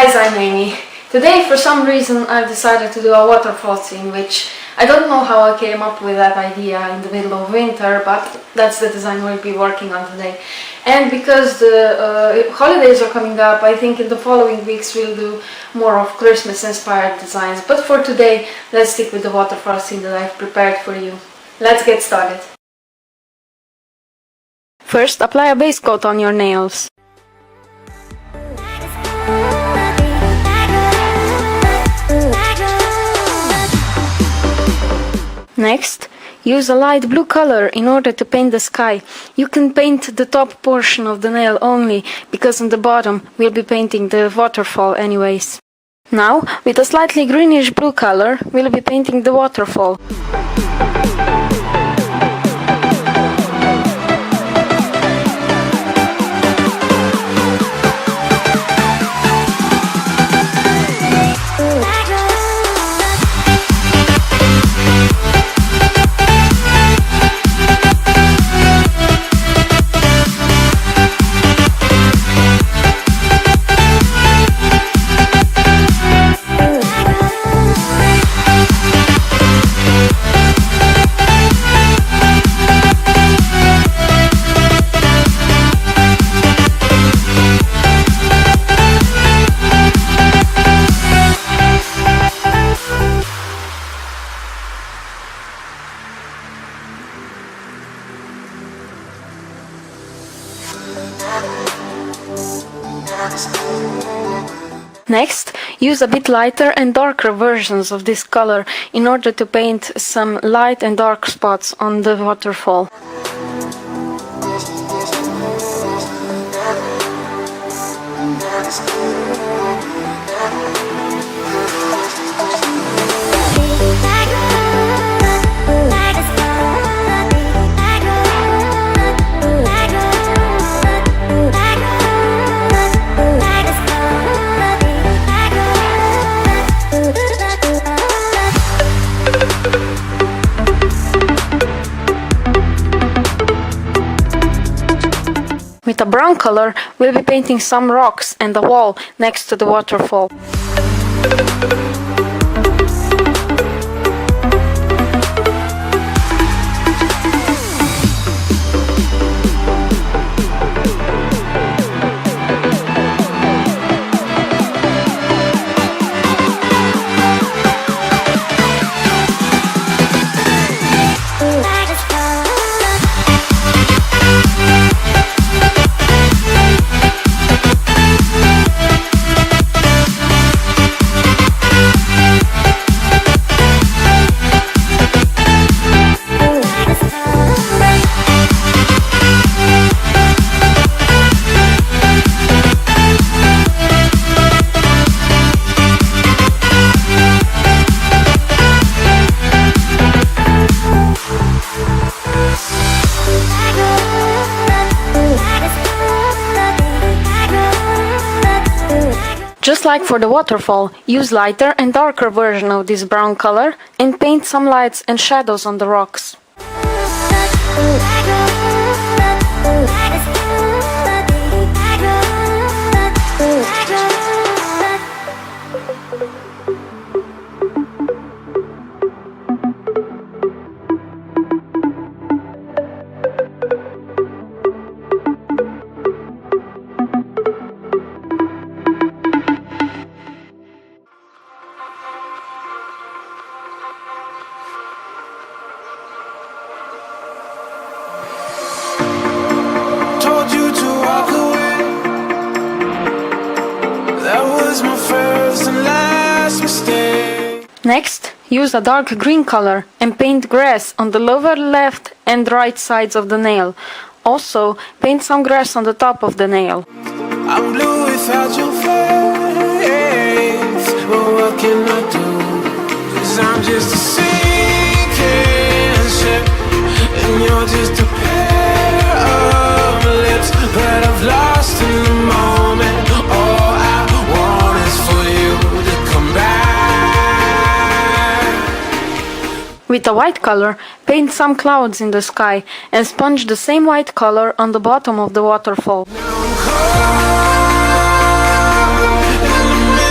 guys, I'm Amy. Today, for some reason, I've decided to do a waterfall scene, which I don't know how I came up with that idea in the middle of winter, but that's the design we'll be working on today. And because the holidays are coming up, I think in the following weeks we'll do more of Christmas-inspired designs. But for today, let's stick with the waterfall scene that I've prepared for you. Let's get started. First, apply a base coat on your nails. Next, use a light blue color in order to paint the sky. You can paint the top portion of the nail only, because on the bottom we'll be painting the waterfall anyways. Now, with a slightly greenish blue color, we'll be painting the waterfall. Next, use a bit lighter and darker versions of this color in order to paint some light and dark spots on the waterfall. With a brown color, we'll be painting some rocks and a wall next to the waterfall. Just like for the waterfall, use lighter and darker version of this brown color and paint some lights and shadows on the rocks. Next, use a dark green color and paint grass on the lower left and right sides of the nail. Also, paint some grass on the top of the nail. I'm blue without your face, but what can I do? 'Cause I'm just a sinking ship, and you're just a pair of lips that I've lost in the moment. All I want is for you to come back. With a white color, paint some clouds in the sky and sponge the same white color on the bottom of the waterfall. Now I'm caught in the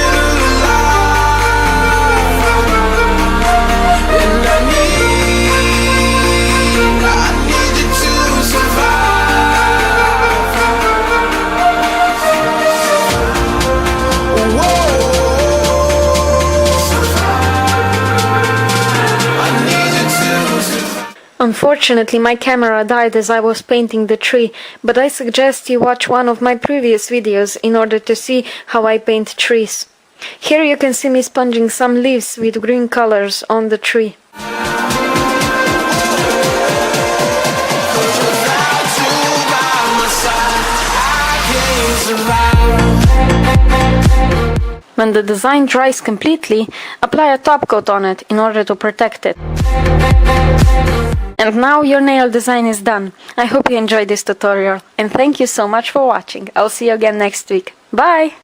Unfortunately, my camera died as I was painting the tree, but I suggest you watch one of my previous videos in order to see how I paint trees. Here you can see me sponging some leaves with green colors on the tree. When the design dries completely, apply a top coat on it in order to protect it. And now your nail design is done. I hope you enjoyed this tutorial, and thank you so much for watching. I'll see you again next week. Bye!